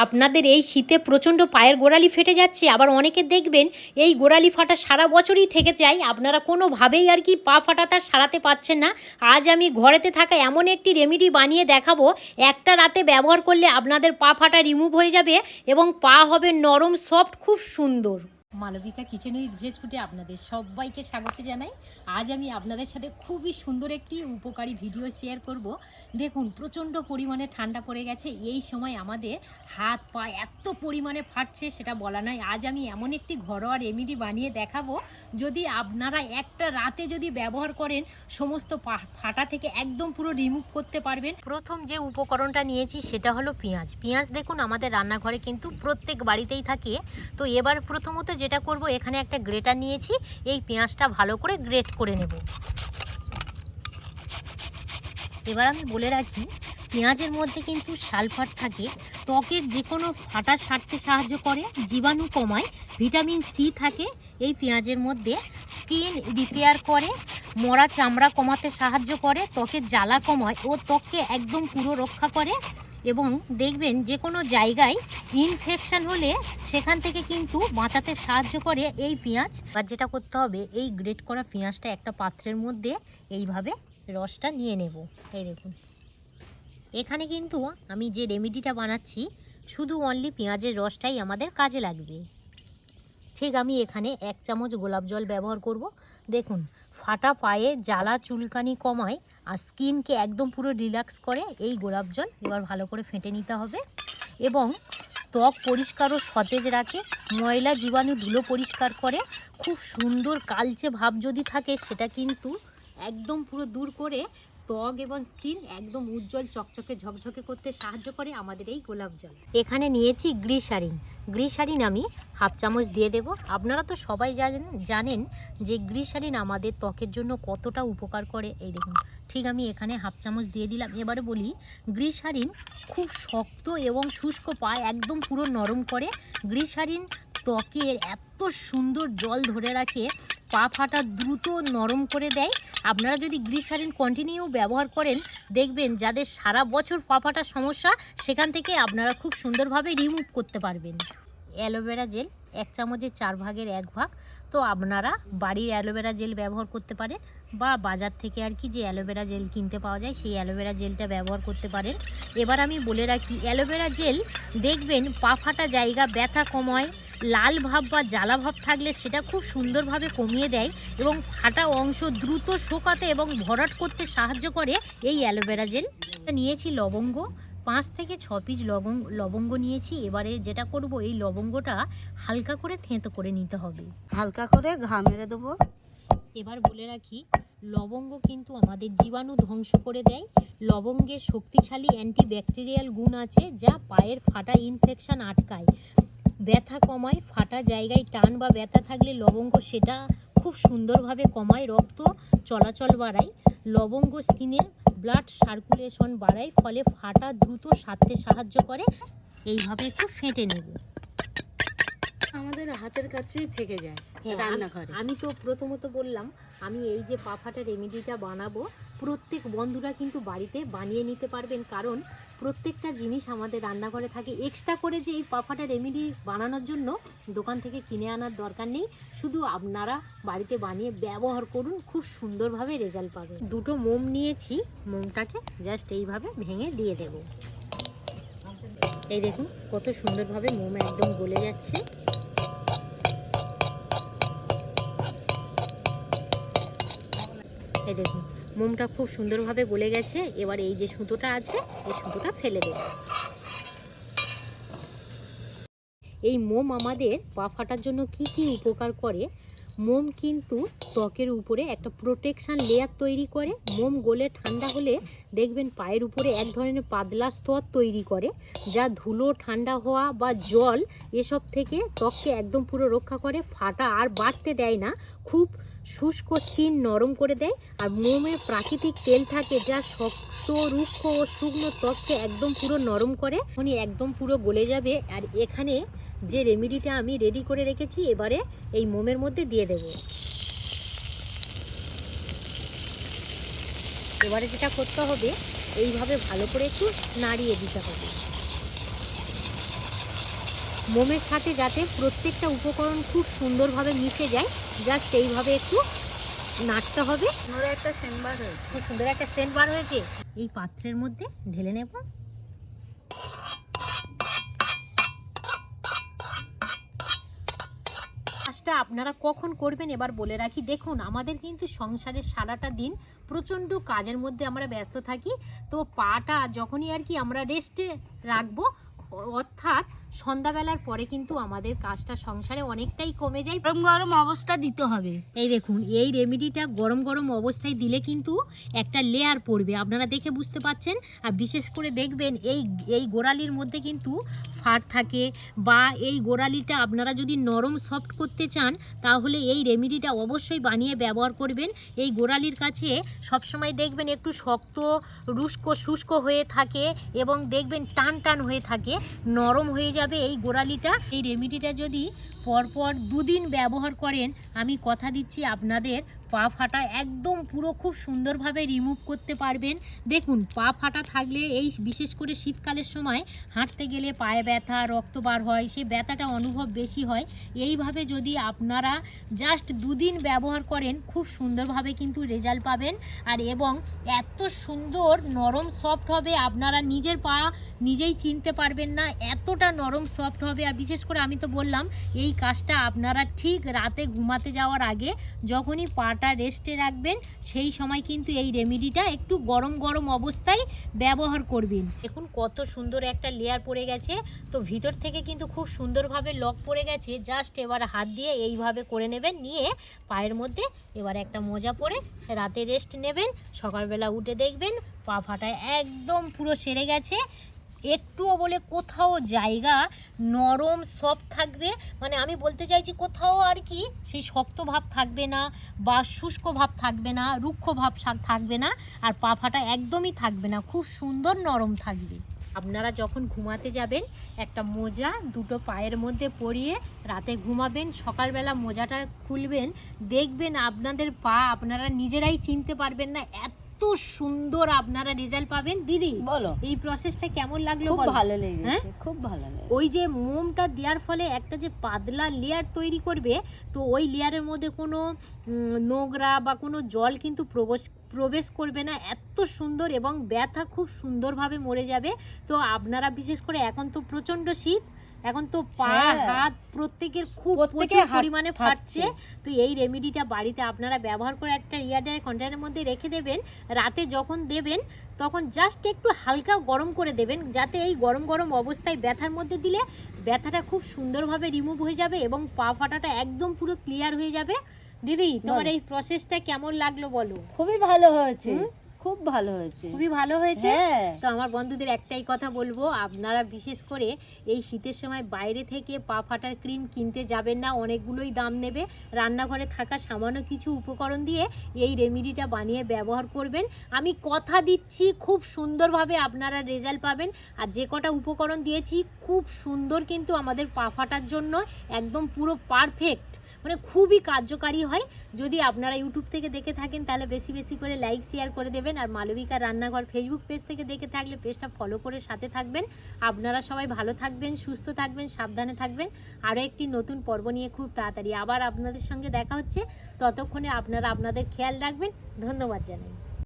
আপনাদের এই শীতে প্রচণ্ড পায়ের গোড়ালি ফেটে যাচ্ছে, আবার অনেকে দেখবেন এই গোড়ালি ফাটা সারা বছরই থেকে যায়, আপনারা কোনোভাবেই আর কি পা ফাটাটা সারাতে পারছেন না। আজ আমি ঘরেতে থাকা এমন একটি রেমেডি বানিয়ে দেখাবো, একটা রাতে ব্যবহার করলে আপনাদের পা ফাটা রিমুভ হয়ে যাবে এবং পা হবে নরম সফট, খুব সুন্দর। মালবিকা কিচেন উইথ ভেজ ফুডে আপনাদের সবাইকে স্বাগত জানাই। আজ আমি আপনাদের সাথে খুবই সুন্দর একটি উপকারী ভিডিও শেয়ার করব। দেখুন, প্রচণ্ড পরিমাণে ঠান্ডা পড়ে গেছে, এই সময় আমাদের হাত পা এত পরিমাণে ফাটছে সেটা বলা নয়। আজ আমি এমন একটি ঘরোয়া রেমেডি বানিয়ে দেখাবো, যদি আপনারা একটা রাতে যদি ব্যবহার করেন সমস্ত ফাটা থেকে একদম পুরো রিমুভ করতে পারবেন। প্রথম যে উপকরণটা নিয়েছি সেটা হলো পেঁয়াজ। পেঁয়াজ দেখুন আমাদের রান্নাঘরে কিন্তু প্রত্যেক বাড়িতেই থাকে। তো এবার প্রথমত যেটা করব, এখানে একটা গ্রেটার নিয়েছি, এই পেঁয়াজটা ভালো করে গ্রেট করে নেব। এবার আমি বলে রাখি, পেঁয়াজের মধ্যে কিন্তু সালফার থাকে, ত্বকের যে কোনো ফাটা সারতে সাহায্য করে, জীবাণু কমায়, ভিটামিন সি থাকে এই পেঁয়াজের মধ্যে, স্কিন রিপেয়ার করে, মরা চামড়া কমাতে সাহায্য করে, ত্বকের জ্বালা কমায় ও ত্বককে একদম পুরো রক্ষা করে। এবং দেখবেন যে কোনো জায়গায় ইনফেকশন হলে সেখান থেকে কিন্তু বাঁচাতে সাহায্য করে এই পেঁয়াজ। আর যেটা করতে হবে, এই গ্রেট করা পেঁয়াজটা একটা পাত্রের মধ্যে এইভাবে রসটা নিয়ে নেব। এই দেখুন, এখানে কিন্তু আমি যে রেমেডিটা বানাচ্ছি শুধু অনলি পেঁয়াজের রসটাই আমাদের কাজে লাগবে। ঠিক আমি এখানে 1 চামচ গোলাপ জল ব্যবহার করব। দেখুন, ফাটা পায়ে জ্বালা চুলকানি কমায় আর স্কিনকে একদম পুরো রিল্যাক্স করে এই গোলাপ জল। এবার ভালো করে ফেটে নিতে হবে এবং ত্বক পরিষ্কার ও সতেজ রাখে, ময়লা জীবাণু ধুলো পরিষ্কার করে, খুব সুন্দর কালচে ভাব যদি থাকে সেটা কিন্তু একদম পুরো দূর করে ত্বক এবং স্কিন একদম উজ্জ্বল চকচকে ঝকঝকে করতে সাহায্য করে আমাদের এই গোলাপ জল। এখানে নিয়েছি গ্লিসারিন। গ্লিসারিন আমি 1/2 চামচ দিয়ে দেব। আপনারা তো সবাই জানেন যে গ্লিসারিন আমাদের ত্বকের জন্য কতটা উপকার করে। এই দেখুন, ঠিক আমি এখানে 1/2 চামচ দিয়ে দিলাম। এবারে বলি, গ্লিসারিন খুব শক্ত এবং শুষ্ক পা একদম পুরো নরম করে। গ্লিসারিন ত্বকের এত সুন্দর জল ধরে রাখে, পা ফাটা দ্রুত নরম করে দেয়। আপনারা যদি গ্লিসারিন কন্টিনিউ ব্যবহার করেন, দেখবেন যাদের সারা বছর পা ফাটার সমস্যা সেখান থেকে আপনারা খুব সুন্দরভাবে রিমুভ করতে পারবেন। অ্যালোভেরা জেল 1 চামচের 4 ভাগের 1 ভাগ। তো আপনারা বাড়ির অ্যালোভেরা জেল ব্যবহার করতে পারেন বা বাজার থেকে আর কি যে অ্যালোভেরা জেল কিনতে পাওয়া যায় সেই অ্যালোভেরা জেলটা ব্যবহার করতে পারেন। এবার আমি বলে রাখি, অ্যালোভেরা জেল দেখবেন পা ফাটা জায়গা ব্যথা কমায়, লাল ভাব বা জ্বালা ভাব থাকলে সেটা খুব সুন্দরভাবে কমিয়ে দেয় এবং ফাটা অংশ দ্রুত শোকাতে এবং ভরাট করতে সাহায্য করে এই অ্যালোভেরা জেল। নিয়েছি লবঙ্গ, 5 থেকে 6 পিস লবঙ্গ নিয়েছি। এবারে যেটা করব, এই লবঙ্গটা হালকা করে থেঁতো করে নিতে হবে, হালকা করে ঘা মেরে দেবো। এবার বলে রাখি, লবঙ্গ কিন্তু আমাদের জীবাণু ধ্বংস করে দেয়। লবঙ্গের শক্তিশালী অ্যান্টিব্যাকটেরিয়াল গুণ আছে, যা পায়ের ফাটা ইনফেকশন আটকায়, ব্যথা কমায়। ফাটা জায়গায় টান বা ব্যথা থাকলে লবঙ্গ সেটা খুব সুন্দরভাবে কমায়, রক্ত চলাচল বাড়ায়। লবঙ্গ স্কিনের ব্লাড সার্কুলেশন বাড়ায়, ফলে ফাটা দ্রুত সারতে সাহায্য করে। এইভাবে একটু ফেটে নেব। আমাদের হাতের কাছেই থেকে যায় রান্নাঘরে। আমি তো প্রথমত বললাম, আমি এই যে পা ফাটা রেমেডিটা বানাবো, প্রত্যেক বন্ধুরা কিন্তু বাড়িতে বানিয়ে নিতে পারবেন, কারণ প্রত্যেকটা জিনিস আমাদের রান্নাঘরে থাকে। এক্সট্রা করে যে এই পা ফাটা রেমেডি বানানোর জন্য দোকান থেকে কিনে আনার দরকার নেই, শুধু আপনারা বাড়িতে বানিয়ে ব্যবহার করুন, খুব সুন্দরভাবে রেজাল্ট পাবেন। 2টো মোম নিয়েছি, মোমটাকে জাস্ট এইভাবে ভেঙে দিয়ে দেব। এই দেখুন কত সুন্দরভাবে মোম একদম গলে যাচ্ছে। এই দেখুন মোমটা খুব সুন্দরভাবে গলে গেছে। এবার এই যে সুতোটা আছে, এই সুতোটা ফেলে দেব। এই মোম আমাদের পা ফাটার জন্য কি কি উপকার করে, মোম কিন্তু ত্বকের উপরে একটা প্রোটেকশান লেয়ার তৈরি করে। মোম গলে ঠান্ডা হলে দেখবেন পায়ের উপরে এক ধরনের পাতলা স্তর তৈরি করে, যা ধুলো, ঠান্ডা হওয়া বা জল এসব থেকে ত্বককে একদম পুরো রক্ষা করে, ফাটা আর বাড়তে দেয় না, খুব শুষ্ক স্কিন নরম করে দেয়। আর মোমে প্রাকৃতিক তেল থাকে, যা শক্ত, রুক্ষ ও শুকনো ত্বককে একদম পুরো নরম করে, উনি একদম পুরো গলে যাবে। আর এখানে যে রেমেডিটা আমি রেডি করে রেখেছি, এবারে এই মোমের মধ্যে দিয়ে দেব। এবারে যেটা করতে হবে, এইভাবে ভালো করে একটু নাড়িয়ে দিতে হবে। মোমের সাথে যাতে প্রত্যেকটা উপকরণ খুব সুন্দরভাবে মিশে যায়, জাস্ট এইভাবে একটু নাড়তে হবে। একটা সেন্ট বার হয়েছে, খুব সুন্দর একটা সেন্ট বার হয়েছে। এই পাত্রের মধ্যে ঢেলে নেব। কাজটা আপনারা কখন করবেন এবার বলে রাখি। দেখুন, আমাদের কিন্তু সংসারের সারাটা দিন প্রচণ্ড কাজের মধ্যে আমরা ব্যস্ত থাকি। তো পাটা যখনই আর কি আমরা রেস্টে রাখবো, অর্থাৎ সন্ধ্যাবেলার পরে কিন্তু আমাদের কাজটা সংসারে অনেকটাই কমে যায়। গরম গরম অবস্থা দিতে হবে। এই দেখুন, এই রেমেডিটা গরম গরম অবস্থায় দিলে কিন্তু একটা লেয়ার পড়বে, আপনারা দেখে বুঝতে পাচ্ছেন। আর বিশেষ করে দেখবেন এই গোড়ালির মধ্যে কিন্তু ফাট থাকে, বা এই গোড়ালিটা আপনারা যদি নরম সফট করতে চান তাহলে এই রেমেডিটা অবশ্যই বানিয়ে ব্যবহার করবেন। এই গোড়ালির কাছে সবসময় দেখবেন একটু শক্ত শুষ্ক হয়ে থাকে এবং দেখবেন টান টান হয়ে থাকে, নরম হয়ে যাবে এই গোড়ালিটা। এই রেমেডিটা যদি পরপর 2 দিন ব্যবহার করেন, আমি কথা দিচ্ছি আপনাদের পা ফাটা একদম পুরো খুব সুন্দরভাবে রিমুভ করতে পারবেন। দেখুন, পা ফাটা থাকলে এই বিশেষ করে শীতকালের সময় হাঁটতে গেলে পায়ে ব্যথা, রক্ত বার হয়, সেই ব্যথাটা অনুভব বেশি হয়। এইভাবে যদি আপনারা জাস্ট 2 দিন ব্যবহার করেন, খুব সুন্দরভাবে কিন্তু রেজাল্ট পাবেন। আর এবং এত সুন্দর নরম সফট হবে, আপনারা নিজের পা নিজেই চিনতে পারবেন না, এতটা নরম সফট হবে। আর বিশেষ করে আমি তো বললাম, এই কাজটা আপনারা ঠিক রাতে ঘুমাতে যাওয়ার আগে যখনই পাটা রেস্টে রাখবেন, সেই সময় কিন্তু এই রেমেডিটা একটু গরম গরম অবস্থায় ব্যবহার করবেন। দেখুন কত সুন্দর একটা লেয়ার পড়ে গেছে, তো ভিতর থেকে কিন্তু খুব সুন্দরভাবে লক পড়ে গেছে। জাস্ট এবার হাত দিয়ে এইভাবে করে নেবেন, নিয়ে পায়ের মধ্যে এবার একটা মোজা পরে রাতে রেস্ট নেবেন। সকালবেলা উঠে দেখবেন পা ফাটা একদম পুরো সেরে গেছে। একটুও বলে কোথাও জায়গা নরম সফট থাকবে, মানে আমি বলতে চাইছি কোথাও আর কি সেই শক্ত ভাব থাকবে না, বা শুষ্ক ভাব থাকবে না, রুক্ষ ভাব থাকবে না, আর পা ফাটা একদমই থাকবে না, খুব সুন্দর নরম থাকবে। আপনারা যখন ঘুমাতে যাবেন একটা মোজা 2টো পায়ের মধ্যে পরিয়ে রাতে ঘুমাবেন। সকালবেলা মোজাটা খুলবেন, দেখবেন আপনাদের পা আপনারা নিজেরাই চিনতে পারবেন না, এত সুন্দর আপনারা রেজাল্ট পাবেন। দিদি বলো, এই প্রসেসটা কেমন লাগলো? খুব ভালো লেগেছে, হ্যাঁ? খুব ভালো লেগেছে। ওই যে মোমটা দেওয়ার ফলে একটা যে পাতলা লেয়ার তৈরি করবে, তো ওই লেয়ারের মধ্যে কোনো নোংরা বা কোনো জল কিন্তু প্রবেশ করবে না, এত সুন্দর, এবং ব্যথা খুব সুন্দরভাবে মরে যাবে। তো আপনারা বিশেষ করে এখন তো প্রচণ্ড শীত, এখন তো পা হাত প্রত্যেকের খুব পরিমাণে ফাটছে। তো এই রেমেডিটা বাড়িতে আপনারা ব্যবহার করে একটা এয়ারটাইট কন্টেনারের মধ্যে রেখে দেবেন। রাতে যখন দেবেন তখন জাস্ট একটু হালকা গরম করে দেবেন, যাতে এই গরম গরম অবস্থায় ব্যথার মধ্যে দিলে ব্যথাটা খুব সুন্দরভাবে রিমুভ হয়ে যাবে এবং পা ফাটাটা একদম পুরো ক্লিয়ার হয়ে যাবে। দিদি, তোমার এই প্রসেসটা কেমন লাগলো বলো? খুবই ভালো হয়েছে, খুব ভালো হয়েছে, খুবই ভালো হয়েছে। হ্যাঁ। তো আমার বন্ধুদের একটাই কথা বলবো, আপনারা বিশেষ করে এই শীতের সময় বাইরে থেকে পা ফাটার ক্রিম কিনতে যাবেন না, অনেকগুলোই দাম নেবে। রান্নাঘরে থাকা সামান্য কিছু উপকরণ দিয়ে এই রেমেডিটা বানিয়ে ব্যবহার করবেন। আমি কথা দিচ্ছি খুব সুন্দরভাবে আপনারা রেজাল্ট পাবেন। আর যে কটা উপকরণ দিয়েছি খুব সুন্দর, কিন্তু আমাদের পা ফাটার জন্য একদম পুরো পারফেক্ট, মানে খুবই কার্যকারী হয়। যদি আপনারা ইউটিউব থেকে দেখে থাকেন তাহলে বেশি বেশি করে লাইক শেয়ার করে দেবেন। আর মালবিকা রান্নাঘর ফেসবুক পেজ থেকে দেখে থাকলে পেজটা ফলো করে সাথে থাকবেন। আপনারা সবাই ভালো থাকবেন, সুস্থ থাকবেন, সাবধানে থাকবেন। আরও একটি নতুন পর্ব নিয়ে খুব তাড়াতাড়ি আবার আপনাদের সঙ্গে দেখা হচ্ছে। ততক্ষণে আপনারা আপনাদের খেয়াল রাখবেন। ধন্যবাদ জানাই।